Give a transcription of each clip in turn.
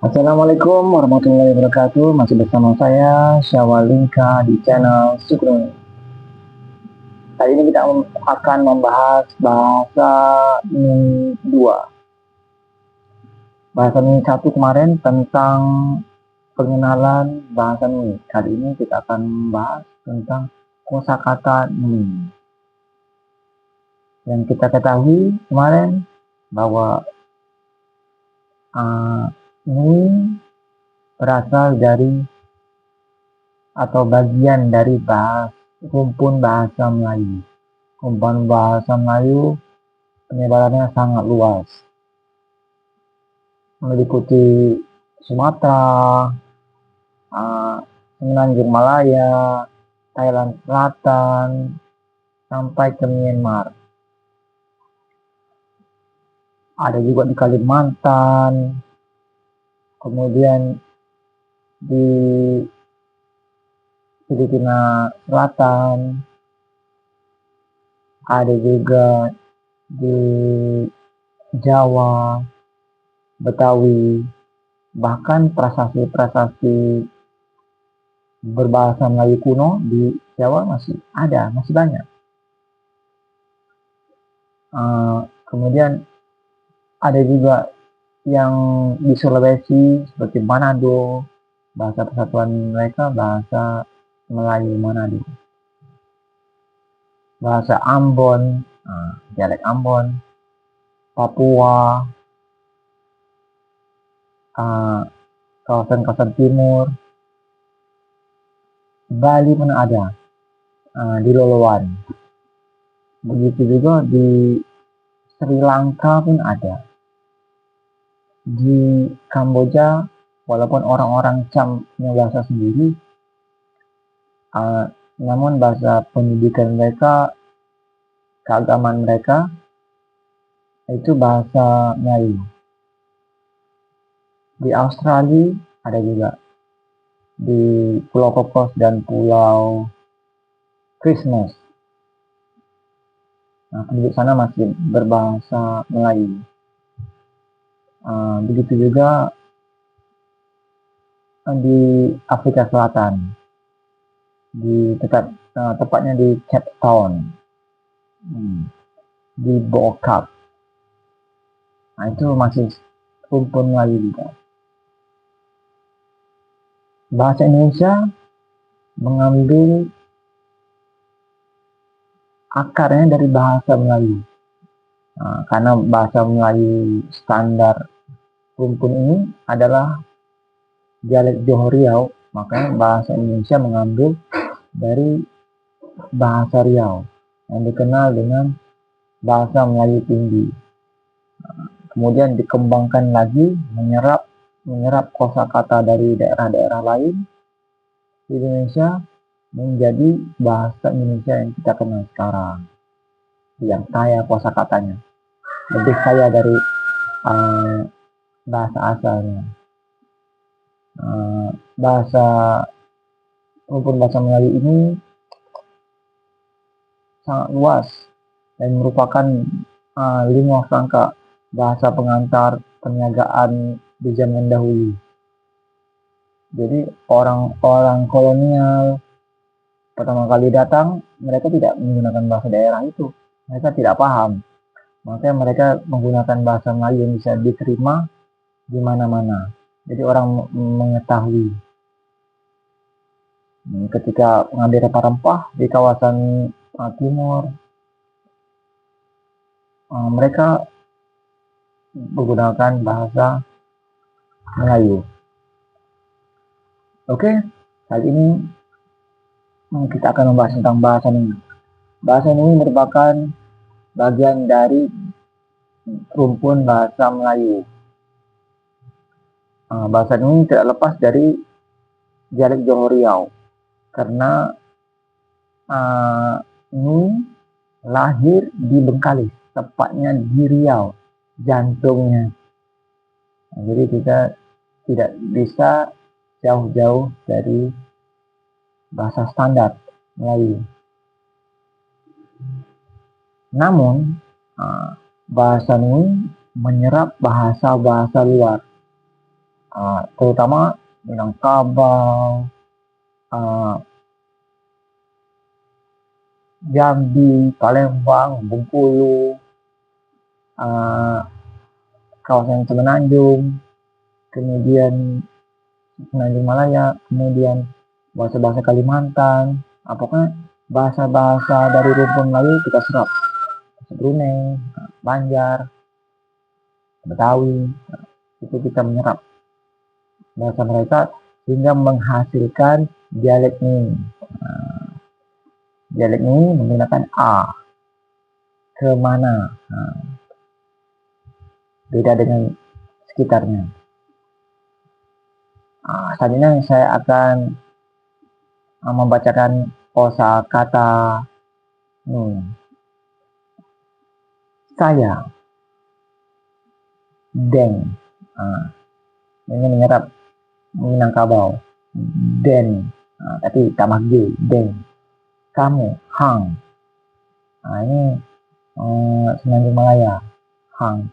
Assalamualaikum warahmatullahi wabarakatuh. Masih bersama saya Syawalingka di channel Sukron. Kali ini kita akan membahas bahasa Ming 2. Bahasa Ming 1 kemarin tentang pengenalan bahasa Ming. Kali ini kita akan membahas tentang kosakata Ming. Yang kita ketahui kemarin bahwa Ming berasal dari atau bagian dari rumpun bahasa Melayu. Rumpun bahasa Melayu penyebarannya sangat luas, meliputi Sumatera, Semenanjung Malaya, Thailand Selatan, sampai ke Myanmar. Ada juga di Kalimantan, kemudian di Filipina Selatan, ada juga di Jawa, Betawi, bahkan prasasti-prasasti berbahasa Melayu kuno di Jawa masih ada, masih banyak. Kemudian ada juga yang di Sulawesi seperti Manado, bahasa persatuan mereka bahasa Melayu Manado. Bahasa Ambon, dialek Ambon, Papua, kawasan-kawasan timur, Bali mana ada, di Loloan. Begitu juga di Sri Lanka pun ada. Di Kamboja, walaupun orang-orang Cham punya bahasa sendiri, namun bahasa pendidikan mereka, keagamaan mereka, itu bahasa Melayu. Di Australia ada juga. Di Pulau Kokos dan Pulau Christmas. Penduduk sana masih berbahasa Melayu. Begitu juga di Afrika Selatan, tepatnya di Cape Town, di Bokap. Itu masih rumpun Melayu juga. Bahasa Indonesia mengambil akarnya dari bahasa Melayu. Karena bahasa Melayu standar rumpun ini adalah dialek Johor Riau, makanya bahasa Indonesia mengambil dari bahasa Riau yang dikenal dengan bahasa Melayu tinggi. Kemudian dikembangkan lagi, menyerap kosakata dari daerah-daerah lain di Indonesia menjadi bahasa Indonesia yang kita kenal sekarang, yang kaya kosakatanya, lebih kaya dari bahasa asalnya. Rumpun bahasa Melayu ini sangat luas dan merupakan lingua franca, bahasa pengantar perniagaan di zaman dahulu. Jadi orang-orang kolonial pertama kali datang, mereka tidak menggunakan bahasa daerah itu, mereka tidak paham, makanya mereka menggunakan bahasa Melayu yang bisa diterima di mana-mana. Jadi orang mengetahui. Ketika mengambil rempah-rempah di kawasan timur, mereka menggunakan bahasa Melayu. Oke, kali ini kita akan membahas tentang bahasa Nui. Bahasa Nui merupakan bagian dari rumpun bahasa Melayu. Bahasa Nui tidak lepas dari dialek Johor Riau, karena Nui lahir di Bengkalis, tepatnya di Riau, jantungnya. Jadi kita tidak bisa jauh-jauh dari bahasa standar Melayu. Namun bahasa Nui menyerap bahasa-bahasa luar. terutama Minangkabau, Jambi, Palembang, Bengkulu, kawasan Semenanjung, kemudian Semenanjung Malaya, kemudian bahasa-bahasa Kalimantan, pokoknya bahasa-bahasa dari rumpun Melayu kita serap. Brunei, Banjar, Betawi, itu kita menyerap bahasa mereka sehingga menghasilkan dialek ini. Dialek ini menggunakan A, kemana, beda dengan sekitarnya. Selanjutnya saya akan membacakan kosakata saya, deng, ini menyerap Minangkabau, den, tapi tambah G, deng. Kamu, hang, ini Semenanjung Malaya, hang.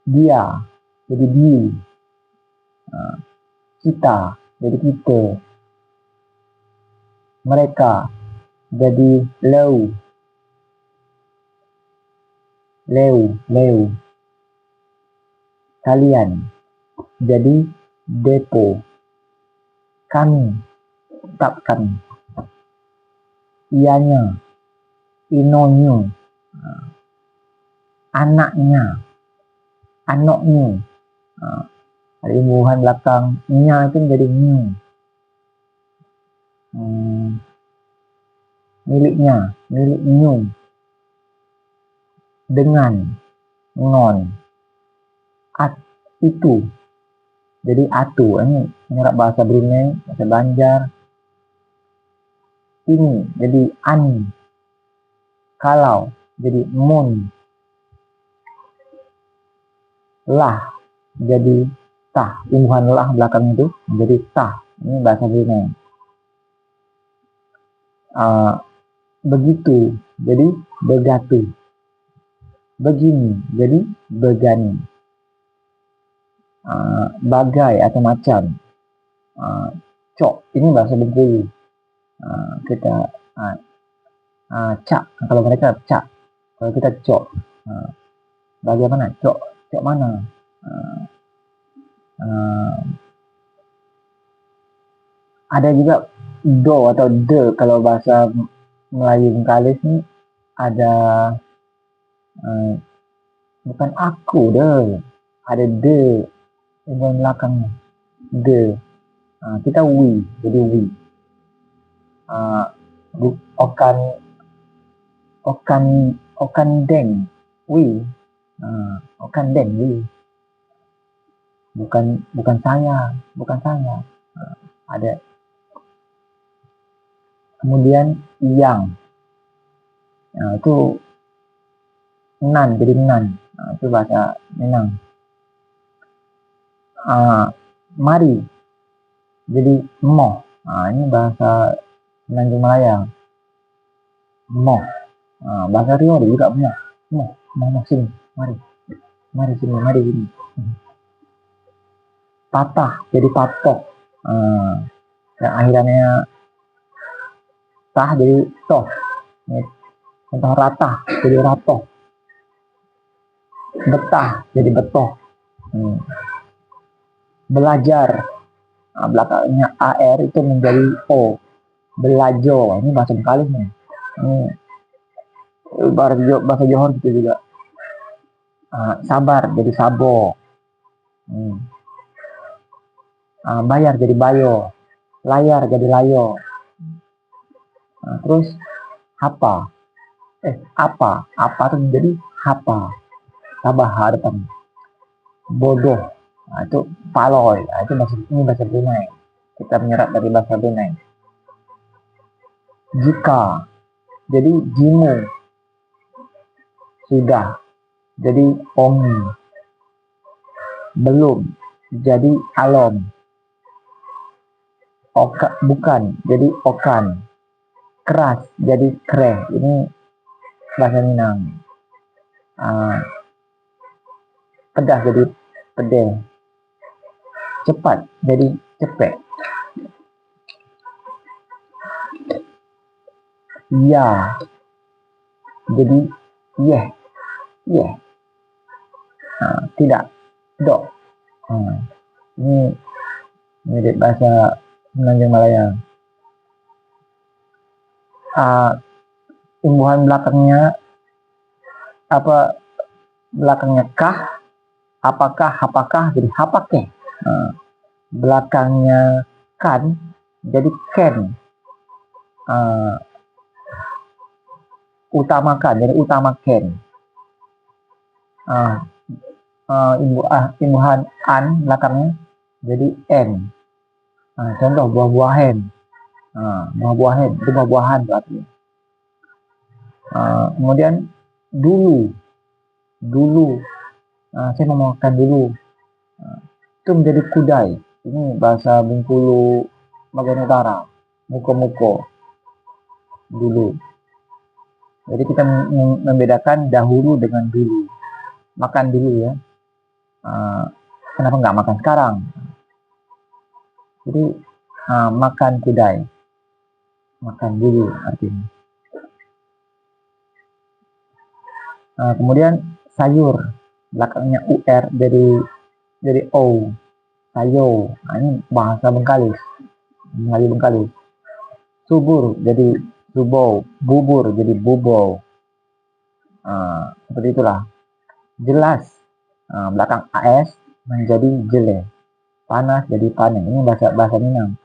Dia, jadi di, kita, jadi kita. Mereka, jadi leu, leu. Kalian, jadi depo. Kami, tetap kami. Ianya, inonya. Anaknya, anaknya. Ada imbuhan belakang nya itu menjadi nyu. Miliknya, milik nyu. Dengan, ngon. Itu, jadi atu. Ini menyerap bahasa Brunei, bahasa Banjar. Ini jadi an. Kalau jadi mun. Lah jadi tah. Imbuhan lah belakang itu menjadi tah. Ini bahasa Brunei. Begitu jadi begatu. Begini jadi begani. Bagai atau macam. Cok, ini bahasa Bengkulu. Kita cak, kalau mereka cak, kalau kita cok. Bagaimana cok? Cok mana? Ada juga do atau de, kalau bahasa Melayu Bengkalis ini ada bukan aku deh, ada de yang belakangnya de. Kita wi, jadi wi. Okan deng wi. Okan deng wi. Bukan saya. Ada. Kemudian yang, itu nan, jadi nan, itu bahasa Minang. Mari jadi moh, ini bahasa Semenanjung Malaya. Moh, bahasa Rio juga punya moh sini, mari sini. Patah jadi patok, yang akhirnya tah jadi toh. Contoh ratah jadi ratoh. Betah jadi betoh. Belajar, belakangnya AR itu menjadi O. Belajo, ini bahasa Bengkalis nih. Ini bahasa Johor gitu juga. Sabar jadi sabo. Bayar jadi bayo. Layar jadi layo. Terus apa itu menjadi hapa, tambah H depan. Bodoh, itu paloy, itu bahasa Brunei. Kita menyerap dari bahasa Brunei. Jika jadi jimu. Sudah jadi omi. Belum jadi alom. Bukan jadi okan. Keras jadi kreh. Ini bahasa Minang. Pedas jadi pedeh. cepat jadi cepet. Ya jadi yeah. Tidak, dok. Ini mirip bahasa Semenanjung Malaya. Imbuhan belakangnya kah, apakah jadi hapake. Belakangnya kan jadi ken. Utamakan jadi utamaken. Imbuhan an belakangnya jadi n. Contoh buah-buahan. Buah-buahan itu buah-buahan berarti. Kemudian dulu saya mau makan dulu. Itu menjadi kudai. Ini bahasa Bengkulu bagian utara. Muko dulu. Jadi kita membedakan dahulu dengan dulu. Makan dulu ya. Kenapa nggak makan sekarang? Jadi makan kudai. Makan dulu artinya. Kemudian sayur belakangnya ur jadi o. Sayo. Ini bahasa Bengkalis. Melayu Bengkalis. Subur jadi subo, bubur jadi bubo. Seperti itulah. Jelas belakang as menjadi jele. Panas jadi panen. Ini bahasa Minang.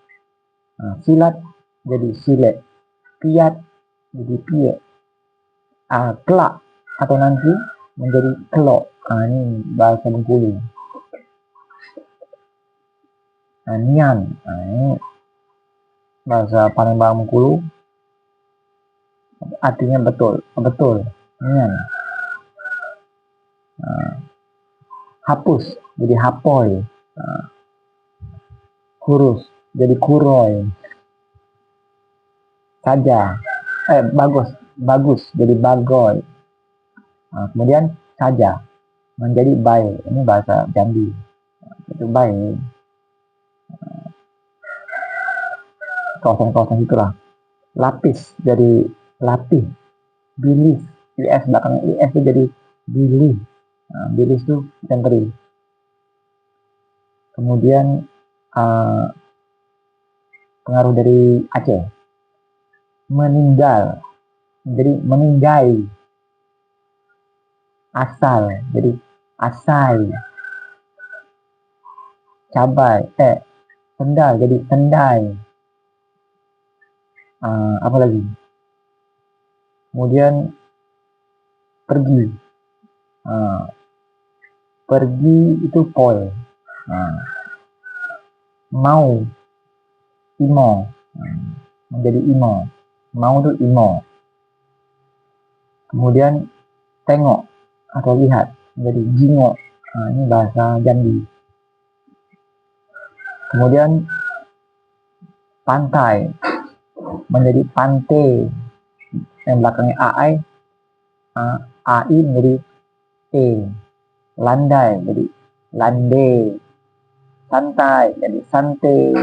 Silat jadi silet. Piat jadi piat. Kelak atau nanti menjadi kelok. Ini bahasa Bengkulu. Nian. Ini bahasa Palembang Bengkulu. Artinya betul. Nian. Hapus jadi hapoy. Kurus jadi kuroy. Saja bagus jadi bagoy. Kemudian saja menjadi baik. Ini bahasa Jambi. Itu baik. Kawasan-kawasan itulah. Lapis jadi lapih. Bilis is belakangnya is itu jadi bilih. Bilis itu tenteri. Kemudian pengaruh dari Aceh. Meninggal jadi meninggai. Asal jadi asai. Cabai sendal jadi sendai. Apa lagi? Kemudian pergi. Pergi itu pol. Mau imo. Menjadi imo. Mau itu imo. Kemudian tengok atau lihat menjadi jingok. Ini bahasa Jambi. Kemudian pantai menjadi pantai. Yang belakangnya ai menjadi e. Landai jadi lande. Santai jadi sante.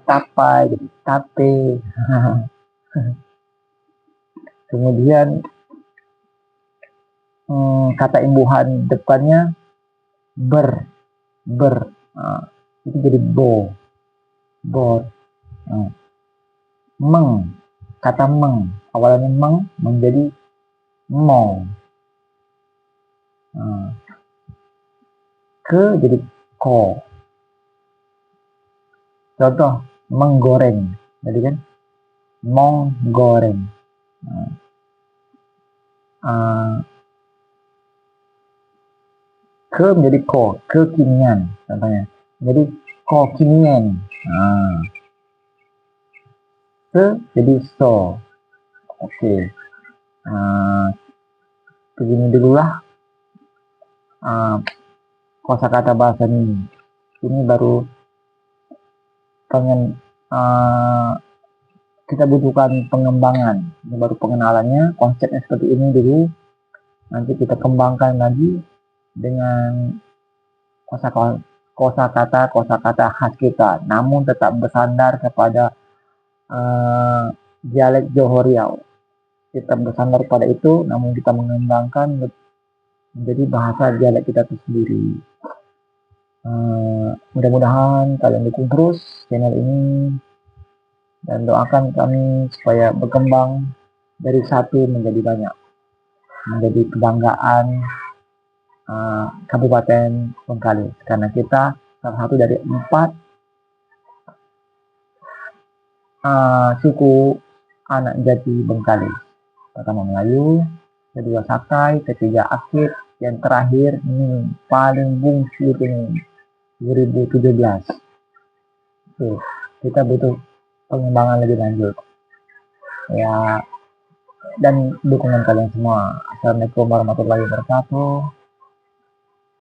Tapai jadi tape. Kemudian kata imbuhan depannya ber. Itu jadi bor. Meng, kata meng awalnya meng menjadi mong. Ke jadi ko. Contoh menggoreng jadi kan mong goreng. Ke menjadi ko, kekinian contohnya. Jadi ko kinian. Se jadi so. Oke. Begini dululah kosakata bahasa ini. Ini baru kita butuhkan pengembangan. Ini baru pengenalannya, konsepnya seperti ini dulu. Nanti kita kembangkan lagi dengan kosakata khas kita, namun tetap bersandar kepada dialek Johor Riau. Kita bersandar pada itu, namun kita mengembangkan menjadi bahasa dialek kita itu sendiri. Mudah-mudahan kalian dukung terus channel ini dan doakan kami supaya berkembang dari satu menjadi banyak, menjadi kebanggaan Kabupaten Bengkalis, karena kita salah satu dari 4 suku anak jati Bengkalis. Pertama Melayu, kedua Sakai, ketiga Akit, yang terakhir ini paling bungsu ini 2017. Oke, kita butuh pengembangan lebih lanjut ya, dan dukungan kalian semua. Assalamualaikum warahmatullahi wabarakatuh.